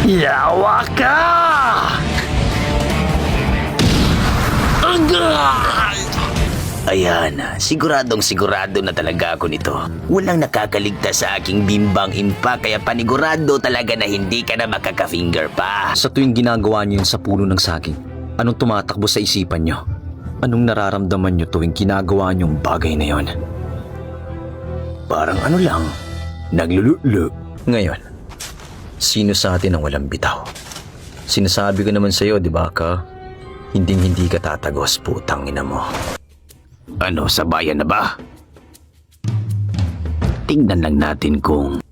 Yawa ka! Ayan, siguradong sigurado na talaga ako nito. Walang nakakaligtas sa aking bimbang impa kaya panigurado talaga na hindi ka na makaka-finger pa. Sa tuwing ginagawa niyo yun sa puno ng saging, anong tumatakbo sa isipan niyo? Anong nararamdaman niyo tuwing ginagawa niyong bagay na yon? Parang ano lang, naglululu. Ngayon, sino sa atin ang walang bitaw? Sinasabi ko naman sa'yo, di ba ka? Hinding-hindi ka tatagos, putang ina mo. Ano, sa bayan na ba? Tingnan lang natin kung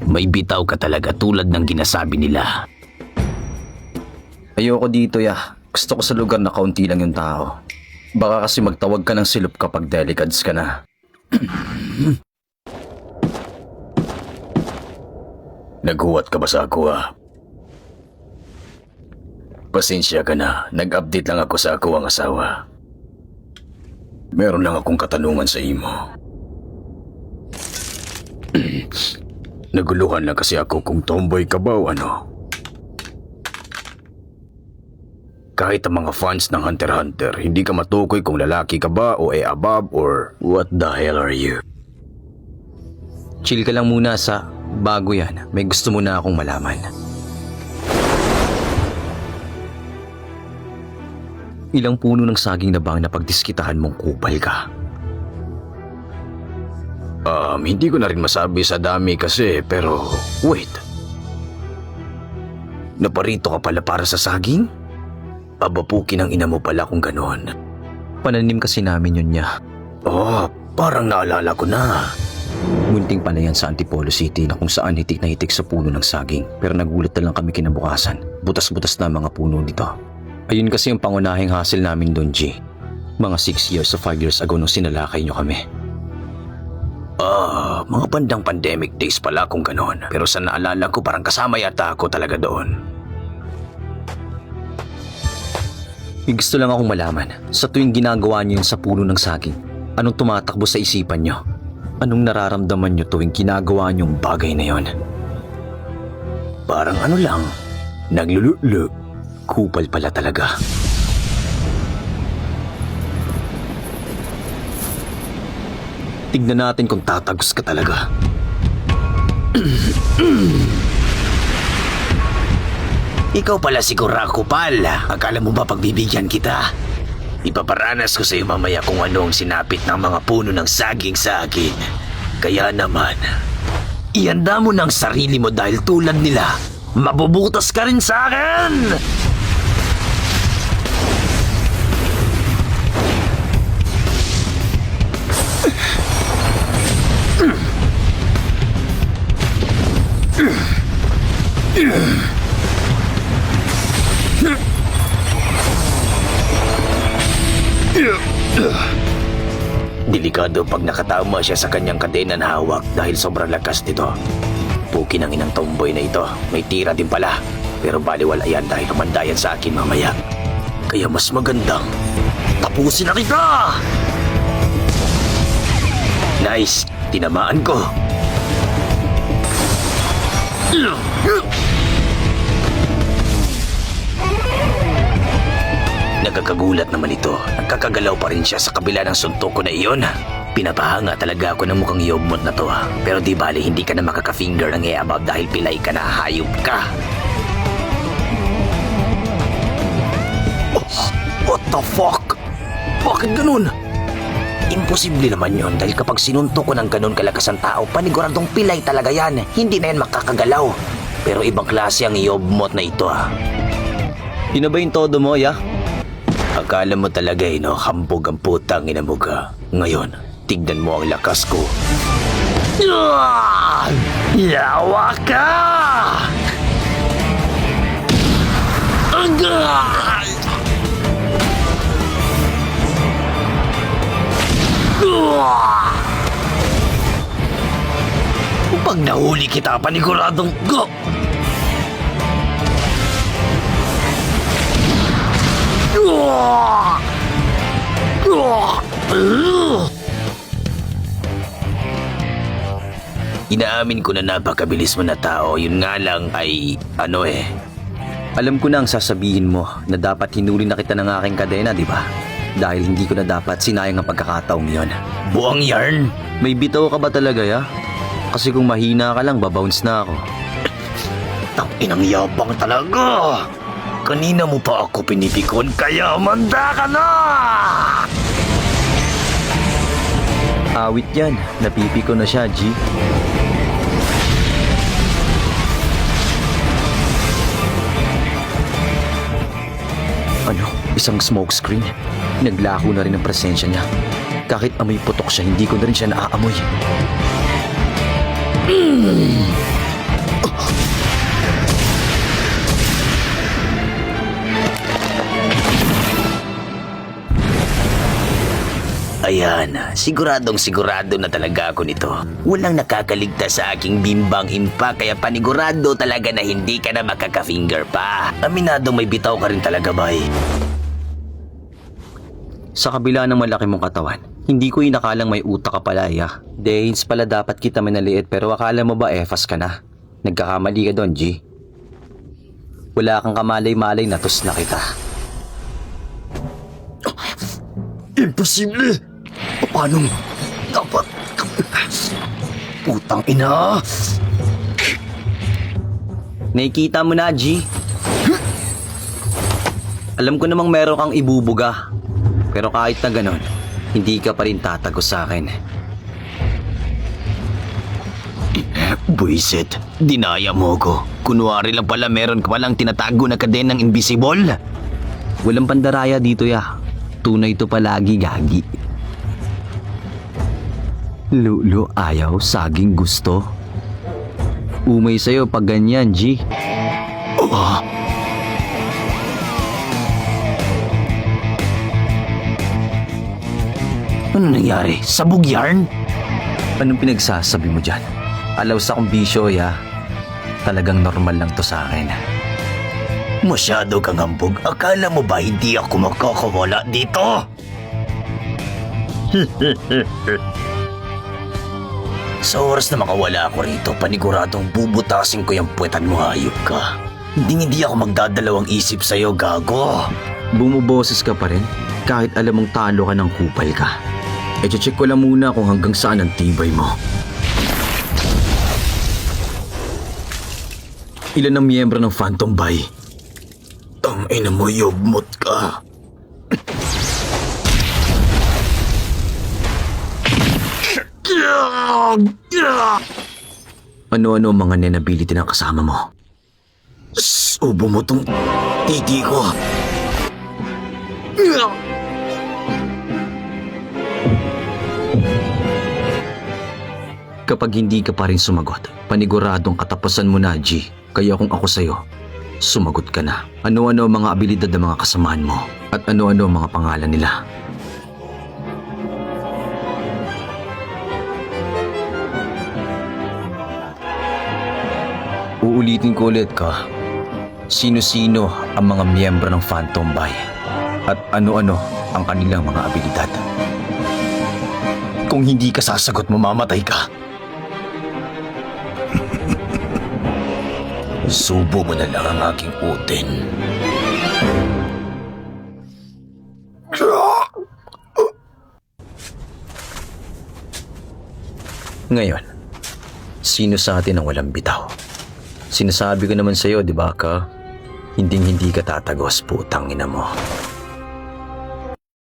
may bitaw ka talaga tulad ng ginasabi nila. Ayoko dito, ya. Gusto ko sa lugar na kaunti lang yung tao. Baka kasi magtawag ka ng silop kapag delicads ka na. Naghuwat ka ba sa ako Pasensya ka na, nag-update lang ako sa ako ang asawa. Meron lang akong katanungan sa imo. Naguluhan lang kasi ako kung tomboy ka ba o ano. Kahit ang mga fans ng Hunter x Hunter, hindi ka matukoy kung lalaki ka ba o above or what the hell are you? Chill ka lang muna sa bago yan. May gusto muna akong malaman. Ilang puno ng saging na bang napagdiskitahan mong kupal ka? Hindi ko na rin masabi sa dami kasi pero wait. Naparito ka pala para sa saging? Abapukin ang ina mo pala kung ganoon. Pananim kasi namin yun niya. Parang naalala ko na. Munting panayan sa Antipolo City na kung saan hitik na hitik sa puno ng saging. Pero nagulat na lang kami kinabukasan. Butas-butas na mga puno nito. Ayun kasi yung pangunahing hassle namin doon, G. Mga 6 years o 5 years ago nung sinalakay nyo kami. Mga bandang pandemic days pala kung ganoon. Pero sa naalala ko parang kasama yata ako talaga doon. May gusto lang akong malaman. Sa tuwing ginagawa nyo yun sa puno ng saging, anong tumatakbo sa isipan nyo? Anong nararamdaman nyo tuwing ginagawa nyong bagay na yon? Parang ano lang, naglululu. Kupal pala talaga. Tignan natin kung tatagos ka talaga. Ikaw pala siguro kupal. Akala mo ba pagbibigyan kita? Ipaparanas ko sa iyo mamaya kung anong sinapit ng mga puno ng saging sa akin. Kaya naman, ihanda mo ng sarili mo dahil tulad nila, mabubutas ka rin sa akin! Delikado pag nakatama siya sa kanyang kadena na hawak dahil sobrang lakas nito. Pukin ang inang tomboy na ito. May tira din pala. Pero baliwala yan dahil humandayan sa akin mamaya. Kaya mas magandang tapusin na kita! Nice! Tinamaan ko! Nagkakagulat naman ito. Nagkakagalaw pa rin siya sa kabila ng suntok ko na iyon. Pinapahanga talaga ako ng mukhang yobmot na to Pero di bali hindi ka na makaka-finger ng above dahil pilay ka na, hayop ka. What the fuck? Bakit ganun? Imposible naman yon dahil kapag sinuntok ko ng ganun kalakas ang tao, paniguradong pilay talaga yan. Hindi na yan makakagalaw. Pero ibang klase ang yobmot na ito Yun na ba yung todo mo, ya? Akala mo talaga hambog ang putang ina mo ka. Ngayon, tignan mo ang lakas ko. Yawa ka! Pag nahuli kita, paniguradong go! Inaamin ko na napakabilis mo na tao. Yun nga lang ay Alam ko na ang sasabihin mo na dapat hinuli na kita ng aking kadena, di ba? Dahil hindi ko na dapat sinayang ang pagkakataong yon. buwang yarn. May bitaw ka ba talaga, ya? Kasi kung mahina ka lang, babounce na ako. Inang yabang talaga. Kanina mo pa ako pinipikon kaya manda ka na! Awit yan. Napipi ko na siya, G. Ano? Isang smokescreen? Naglako na rin ang presensya niya. Kahit amoy putok siya, hindi ko na rin siya naaamoy. Ayan, sigurado na talaga ako nito. Walang nakakaligtas sa aking bimbang impa kaya panigurado talaga na hindi ka na makaka-finger pa. Aminado may bitaw ka rin talaga, bay. Sa kabila ng malaki mong katawan, hindi ko inakalang may utak ka pala, ya. Days pala dapat kita manaliit pero akala mo ba efas ka na? Nagkakamali ka doon, G. Wala kang kamalay-malay na tos na kita. Imposible! Paano? Dapat... Putang ina! Nakikita mo na, G. Alam ko namang meron kang ibubuga. Pero kahit na ganon, hindi ka pa rin tatagos sa akin. Buisit, dinaya mo ko. Kunwari lang pala meron ka palang tinatago na kadenang invisible. Walang pandaraya dito, ya. Tunay to palagi, gagi. Lulo, ayaw, saging gusto. Umay sa'yo pag ganyan, G. Ano nangyari? Sabog yarn? Anong pinagsasabi mo dyan? Alaw sa kong bisyo, ya. Talagang normal lang to sa akin. Masyado kang hambog. Akala mo ba hindi ako makakawala dito? Sa oras na makawala ako rito, paniguradong bubutasin ko yung puwetan mo, hayop ka. Hindi ako magdadalawang isip sa'yo, gago. Bumuboses ka pa rin? Kahit alam mong talo ka ng kupal ka. E-check ko lang muna kung hanggang saan ang tibay mo. Ilan ang miyembro ng Phantom Bay? Ang ina mo, yugmot ka. Ano-ano ang mga nenability ng kasama mo? Subo mo tong titi ko. Kapag hindi ka pa rin sumagot, paniguradong katapusan mo na, G. Kaya kung ako sa'yo, sumagot ka na. Ano-ano ang mga abilidad ng mga kasamahan mo? At ano-ano ang mga pangalan nila? Uulitin ko ulit ka. Sino-sino ang mga miyembro ng Phantom Bay? At ano-ano ang kanilang mga abilidad? Kung hindi ka sasagot, mamamatay ka. Subo mo na lang ang aking utin. Ngayon, sino sa atin ang walang bitaw? Sinasabi ko naman sa'yo, di ba ka? Hinding-hindi ka tatagos, putang ina mo.